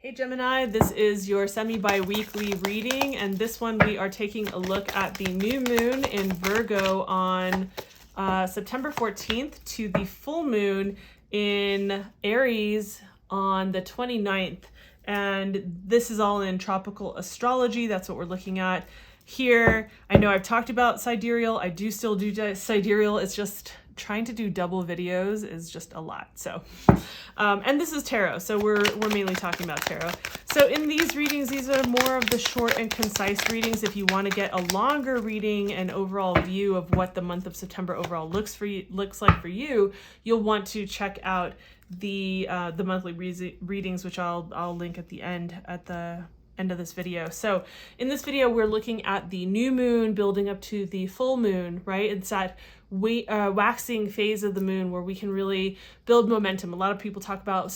Hey Gemini, this is your semi-bi-weekly reading, and this one we are taking a look at the new moon in Virgo on September 14th to the full moon in Aries on the 29th. And this is all in tropical astrology. That's what we're looking at here. I know I've talked about sidereal. I do still do sidereal. It's just trying to do double videos is just a lot. So, and this is tarot. So we're mainly talking about tarot. So in these readings, these are more of the short and concise readings. If you want to get a longer reading and overall view of what the month of September overall looks like for you, you'll want to check out the monthly readings, which I'll link at the end of this video. So in this video, we're looking at the new moon building up to the full moon, right? It's that waxing phase of the moon where we can really build momentum. A lot of people talk about,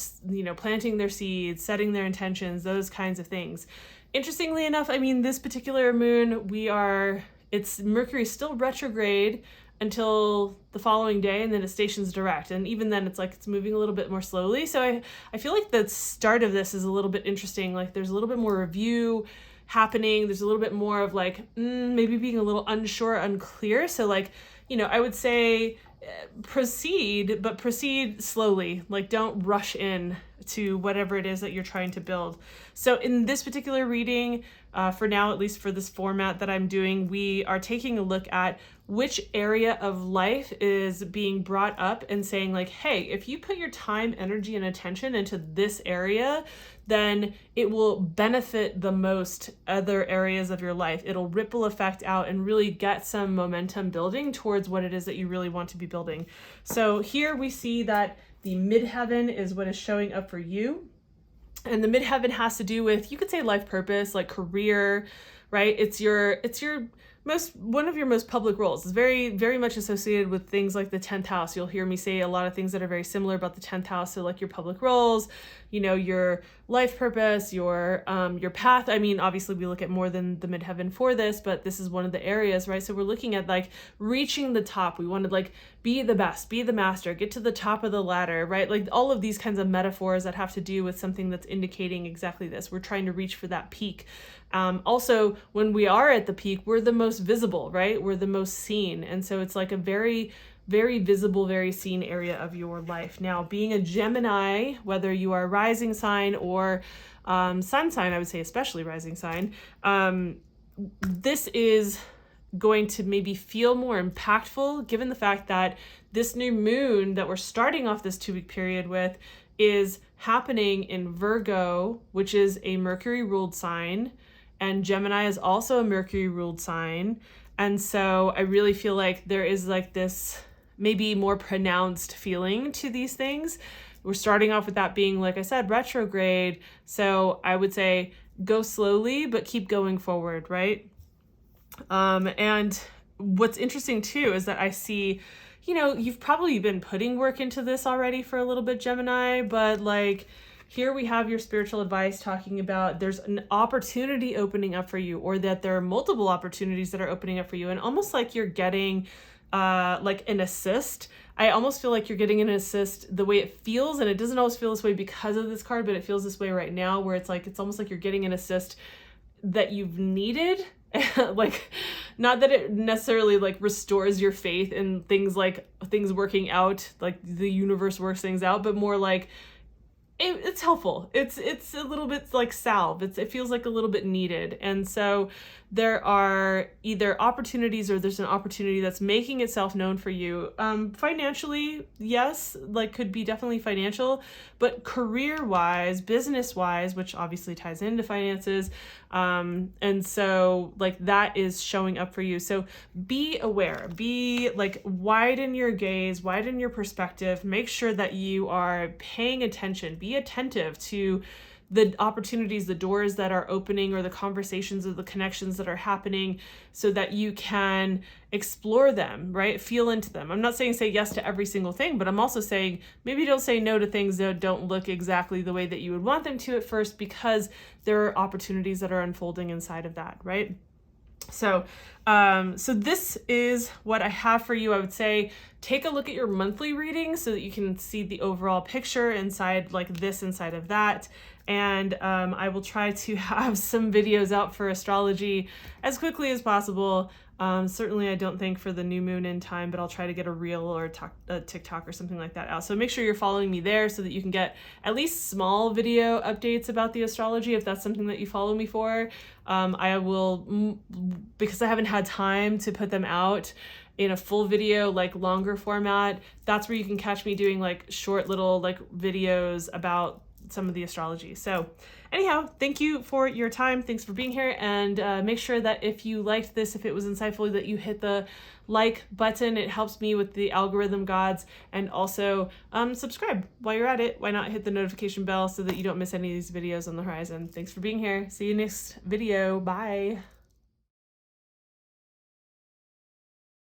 planting their seeds, setting their intentions, those kinds of things. Interestingly enough, I mean, this particular moon, it's Mercury still retrograde until the following day, and then it stations direct. And even then it's moving a little bit more slowly. So I feel like the start of this is a little bit interesting. Like there's a little bit more review happening. There's a little bit more of maybe being a little unsure, unclear. So I would say proceed, but proceed slowly. Don't rush in to whatever it is that you're trying to build. So in this particular reading, for now, at least for this format that I'm doing, we are taking a look at which area of life is being brought up and saying hey, if you put your time, energy, and attention into this area, then it will benefit the most other areas of your life. It'll ripple effect out and really get some momentum building towards what it is that you really want to be building. So here we see that the midheaven is what is showing up for you. And the midheaven has to do with, you could say, life purpose, like career, right? It's one of your most public roles. It's very, very much associated with things like the 10th house. You'll hear me say a lot of things that are very similar about the 10th house. So your public roles, your life purpose, your path. I mean, obviously we look at more than the midheaven for this, but this is one of the areas, right? So we're looking at reaching the top. We want to be the best, be the master, get to the top of the ladder, right? All of these kinds of metaphors that have to do with something that's indicating exactly this. We're trying to reach for that peak. Also, when we are at the peak, we're the most visible, right? We're the most seen. And so it's a very, very visible, very seen area of your life. Now, being a Gemini, whether you are a rising sign or sun sign, I would say especially rising sign, this is going to maybe feel more impactful given the fact that this new moon that we're starting off this 2-week period with is happening in Virgo, which is a Mercury ruled sign. And Gemini is also a Mercury ruled sign. And so I really feel like there is this maybe more pronounced feeling to these things. We're starting off with that being, like I said, retrograde. So I would say go slowly, but keep going forward, right? And what's interesting too is that I see, you've probably been putting work into this already for a little bit, Gemini, but here we have your spiritual advice talking about there's an opportunity opening up for you, or that there are multiple opportunities that are opening up for you, and almost you're getting an assist. I almost feel like you're getting an assist the way it feels, and it doesn't always feel this way because of this card, but it feels this way right now, where it's almost like you're getting an assist that you've needed. Not that it necessarily restores your faith in things things working out, the universe works things out, but more it's helpful. It's a little bit salve. It feels a little bit needed. And so there are either opportunities, or there's an opportunity that's making itself known for you. Financially, yes, could be definitely financial, but career-wise, business-wise, which obviously ties into finances. And so that is showing up for you. So be aware, widen your gaze, widen your perspective, make sure that you are paying attention, be attentive to the opportunities, the doors that are opening, or the conversations or the connections that are happening, so that you can explore them, right? Feel into them. I'm not saying say yes to every single thing, but I'm also saying maybe don't say no to things that don't look exactly the way that you would want them to at first, because there are opportunities that are unfolding inside of that, right? So, so this is what I have for you. I would say take a look at your monthly reading so that you can see the overall picture inside, like this inside of that. And I will try to have some videos out for astrology as quickly as possible. Certainly I don't think for the new moon in time, but I'll try to get a reel or a TikTok or something like that out. So make sure you're following me there so that you can get at least small video updates about the astrology if that's something that you follow me for. I will, because I haven't had time to put them out in a full video, like longer format, that's where you can catch me doing like short little like videos about some of the astrology. So anyhow, thank you for your time. Thanks for being here. And make sure that if you liked this, if it was insightful, that you hit the like button. It helps me with the algorithm gods. And also subscribe while you're at it. Why not hit the notification bell so that you don't miss any of these videos on the horizon? Thanks for being here. See you next video. Bye.